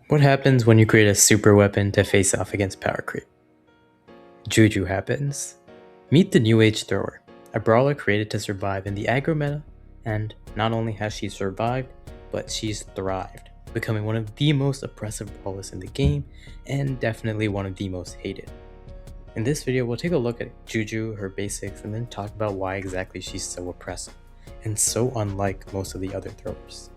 What happens when you create a super weapon to face off against power creep? Juju happens. Meet the New Age Thrower, a brawler created to survive in the aggro meta, and not only has she survived, but she's thrived, becoming one of the most oppressive brawlers in the game, and definitely one of the most hated. In this video, we'll take a look at Juju, her basics, and then talk about why exactly she's so oppressive, and so unlike most of the other throwers.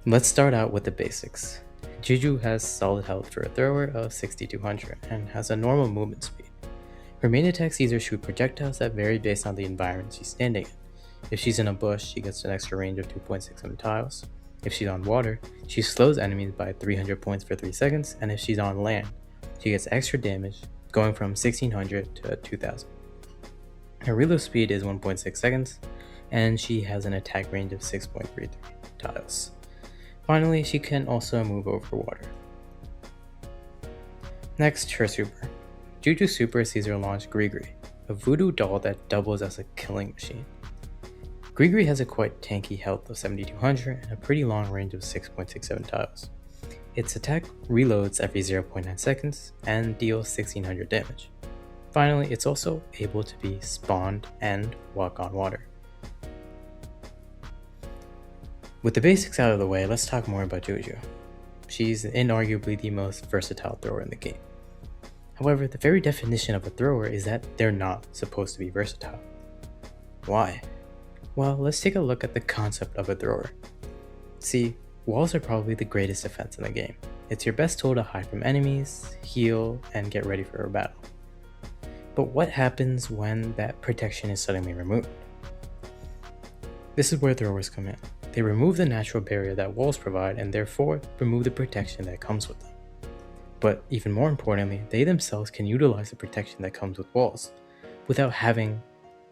Let's start out with the basics. Juju has solid health for a thrower of 6200 and has a normal movement speed. Her main attack sees her shoot projectiles that vary based on the environment she's standing in. If she's in a bush, she gets an extra range of 2.600 tiles. If she's on water, she slows enemies by 300 points for 3 seconds, and if she's on land, she gets extra damage, going from 1600 to 2000. Her reload speed is 1.6 seconds, and she has an attack range of 6.33 tiles. Finally, she can also move over water. Next, her super. Juju's super sees her launch Grigory, a voodoo doll that doubles as a killing machine. Grigory has a quite tanky health of 7200 and a pretty long range of 6.67 tiles. Its attack reloads every 0.9 seconds and deals 1600 damage. Finally, it's also able to be spawned and walk on water. With the basics out of the way, let's talk more about Juju. She's inarguably the most versatile thrower in the game. However, the very definition of a thrower is that they're not supposed to be versatile. Why? Well, let's take a look at the concept of a thrower. See, walls are probably the greatest defense in the game. It's your best tool to hide from enemies, heal, and get ready for a battle. But what happens when that protection is suddenly removed? This is where throwers come in. They remove the natural barrier that walls provide and therefore remove the protection that comes with them. But even more importantly, they themselves can utilize the protection that comes with walls without having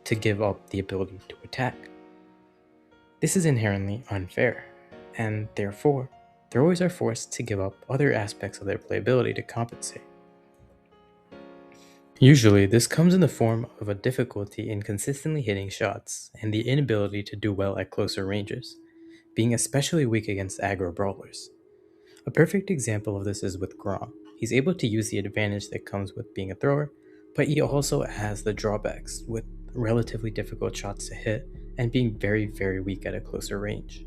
to give up the ability to attack. This is inherently unfair, and therefore, throwers are forced to give up other aspects of their playability to compensate. Usually, this comes in the form of a difficulty in consistently hitting shots and the inability to do well at closer ranges, being especially weak against aggro brawlers. A perfect example of this is with Grom. He's able to use the advantage that comes with being a thrower, but he also has the drawbacks with relatively difficult shots to hit and being very weak at a closer range.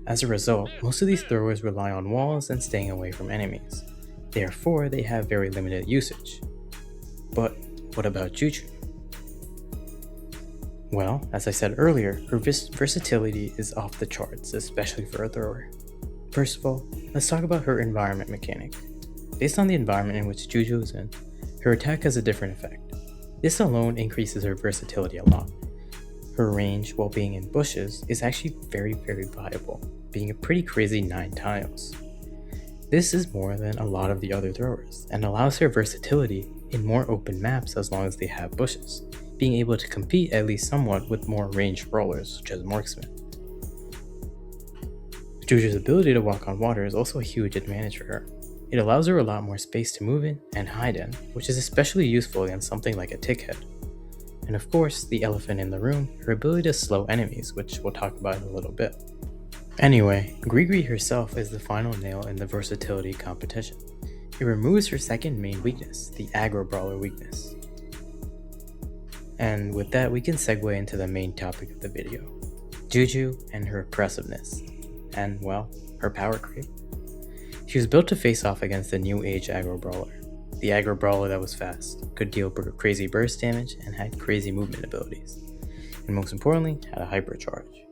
As a result, most of these throwers rely on walls and staying away from enemies. Therefore, they have very limited usage. But what about Juju? Well, as I said earlier, her versatility is off the charts, especially for a thrower. First of all, let's talk about her environment mechanic. Based on the environment in which Juju is in, her attack has a different effect. This alone increases her versatility a lot. Her range, while being in bushes, is actually very viable, being a pretty crazy 9 tiles. This is more than a lot of the other throwers, and allows her versatility in more open maps as long as they have bushes, being able to compete at least somewhat with more ranged brawlers such as marksmen. Juju's ability to walk on water is also a huge advantage for her. It allows her a lot more space to move in and hide in, which is especially useful against something like a tick head. And of course, the elephant in the room, her ability to slow enemies, which we'll talk about in a little bit. Anyway, Grigory herself is the final nail in the versatility competition. It removes her second main weakness, the aggro brawler weakness. And with that, we can segue into the main topic of the video, Juju and her oppressiveness, and well, her power creep. She was built to face off against the new age aggro brawler, the aggro brawler that was fast, could deal crazy burst damage, and had crazy movement abilities, and most importantly, had a hypercharge.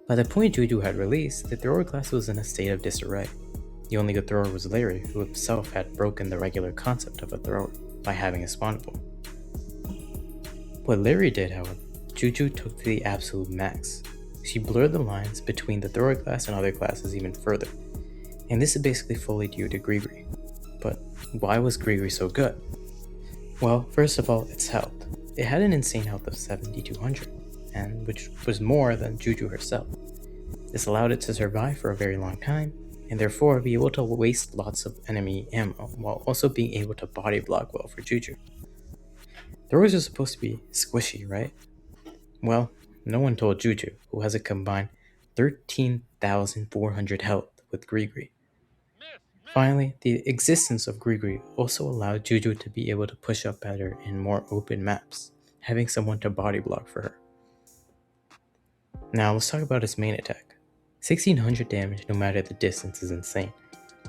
By the point Juju had released, the thrower class was in a state of disarray. The only good thrower was Larry, who himself had broken the regular concept of a thrower by having a spawnable. What Larry did, however, Juju took to the absolute max. She blurred the lines between the thrower class and other classes even further, and this is basically fully due to Grigory. But why was Grigory so good? Well, first of all, its health. It had an insane health of 7200, and which was more than Juju herself. This allowed it to survive for a very long time, and therefore be able to waste lots of enemy ammo, while also being able to body block well for Juju. Throwers are supposed to be squishy, right? Well, no one told Juju, who has a combined 13,400 health with Grigory. Finally, the existence of Grigory also allowed Juju to be able to push up better in more open maps, having someone to body block for her. Now let's talk about his main attack. 1600 damage no matter the distance is insane.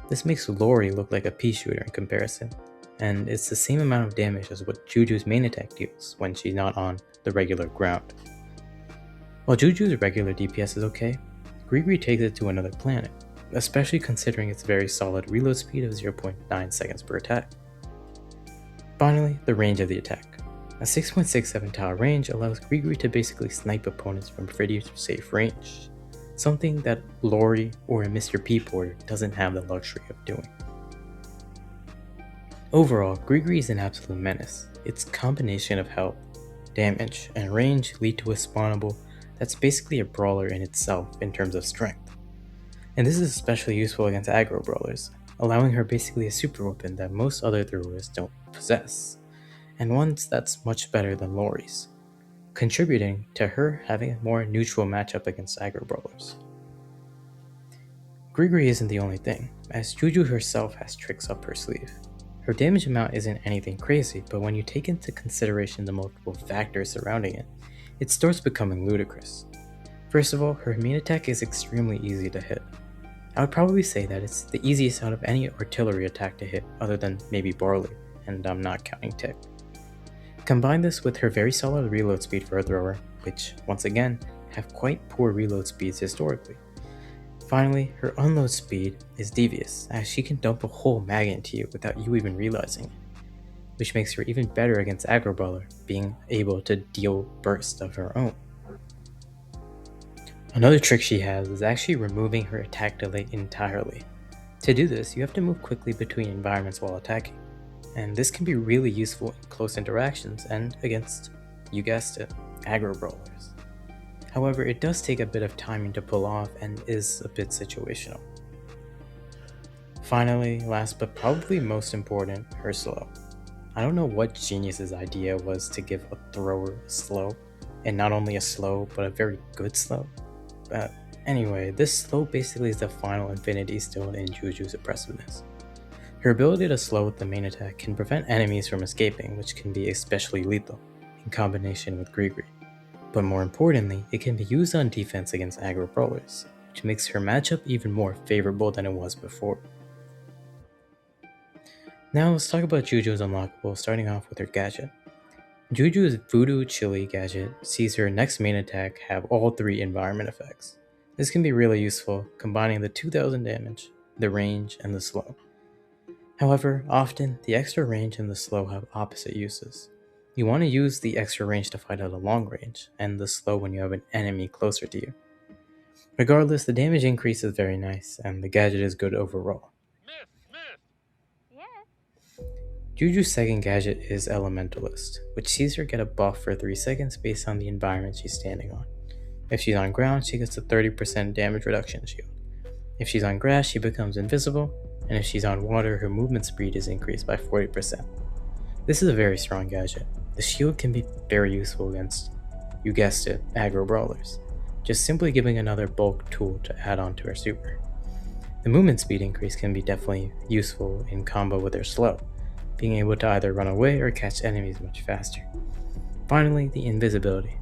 This makes Lori look like a pea shooter in comparison, and it's the same amount of damage as what Juju's main attack deals when she's not on the regular ground. While Juju's regular DPS is okay, Grigory takes it to another planet, especially considering its very solid reload speed of 0.9 seconds per attack. Finally, the range of the attack. A 6.67 tower range allows Grigory to basically snipe opponents from pretty safe range, something that Lori or a Mr. P porter doesn't have the luxury of doing. Overall, Grigory is an absolute menace. Its combination of health, damage, and range lead to a spawnable that's basically a brawler in itself in terms of strength. And this is especially useful against aggro brawlers, allowing her basically a super weapon that most other throwers don't possess, and one that's much better than Lori's, contributing to her having a more neutral matchup against aggro brawlers. Grigory isn't the only thing, as Juju herself has tricks up her sleeve. Her damage amount isn't anything crazy, but when you take into consideration the multiple factors surrounding it, it starts becoming ludicrous. First of all, her main attack is extremely easy to hit. I would probably say that it's the easiest out of any artillery attack to hit other than maybe Barley, and I'm not counting Tick. Combine this with her very solid reload speed for a thrower, which, once again, have quite poor reload speeds historically. Finally, her unload speed is devious, as she can dump a whole mag into you without you even realizing it, which makes her even better against aggro brawler, being able to deal bursts of her own. Another trick she has is actually removing her attack delay entirely. To do this, you have to move quickly between environments while attacking, and this can be really useful in close interactions and against, you guessed it, aggro brawlers. However, it does take a bit of timing to pull off and is a bit situational. Finally, last but probably most important, her slow. I don't know what genius's idea was to give a thrower a slow, and not only a slow, but a very good slow. But anyway, this slow basically is the final infinity stone in Juju's oppressiveness. Her ability to slow with the main attack can prevent enemies from escaping, which can be especially lethal in combination with Grigory. But more importantly, it can be used on defense against aggro brawlers, which makes her matchup even more favorable than it was before. Now let's talk about Juju's unlockable, starting off with her gadget. Juju's Voodoo Chile gadget sees her next main attack have all three environment effects. This can be really useful, combining the 2000 damage, the range, and the slow. However, often, the extra range and the slow have opposite uses. You want to use the extra range to fight at a long range, and the slow when you have an enemy closer to you. Regardless, the damage increase is very nice, and the gadget is good overall. Juju's second gadget is Elementalist, which sees her get a buff for 3 seconds based on the environment she's standing on. If she's on ground, she gets a 30% damage reduction shield. If she's on grass, she becomes invisible, and if she's on water, her movement speed is increased by 40%. This is a very strong gadget. The shield can be very useful against, you guessed it, aggro brawlers, just simply giving another bulk tool to add on to her super. The movement speed increase can be definitely useful in combo with her slow, being able to either run away or catch enemies much faster. Finally, the invisibility.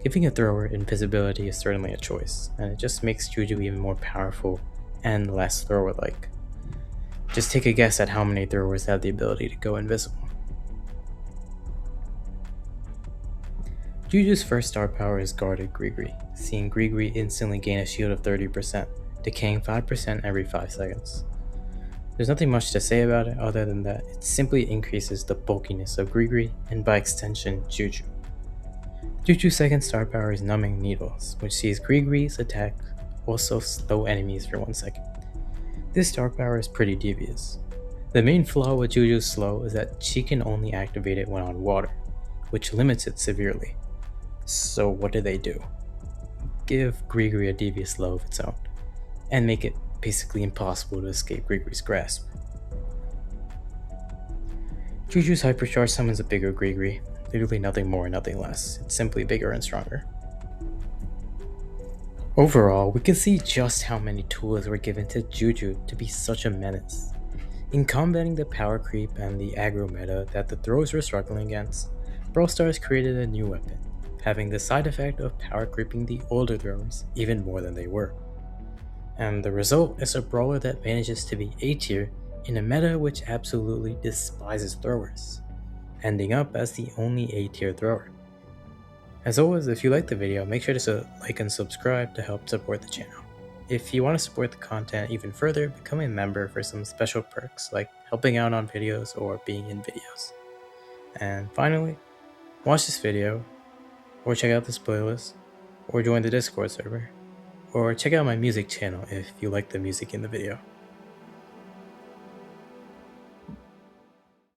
Giving a thrower invisibility is certainly a choice, and it just makes Juju even more powerful and less thrower-like. Just take a guess at how many throwers have the ability to go invisible. Juju's first star power is Guarded Grigory, seeing Grigory instantly gain a shield of 30%, decaying 5% every 5 seconds. There's nothing much to say about it other than that it simply increases the bulkiness of Grigory and by extension Juju. Juju's second star power is Numbing Needles, which sees Grigory's attack also slow enemies for 1 second. This star power is pretty devious. The main flaw with Juju's slow is that she can only activate it when on water, which limits it severely. So what do? Give Grigory a devious slow of its own, and make it basically impossible to escape Grigory's grasp. Juju's hypercharge summons a bigger Grigory, literally nothing more, nothing less. It's simply bigger and stronger. Overall, we can see just how many tools were given to Juju to be such a menace. In combating the power creep and the aggro meta that the throwers were struggling against, Brawl Stars created a new weapon, having the side effect of power creeping the older throwers even more than they were. And the result is a brawler that manages to be A tier in a meta which absolutely despises throwers, ending up as the only A tier thrower. As always, if you liked the video, make sure to like and subscribe to help support the channel. If you want to support the content even further, become a member for some special perks like helping out on videos or being in videos. And finally, watch this video, or check out this playlist, or join the Discord server, or check out my music channel if you like the music in the video.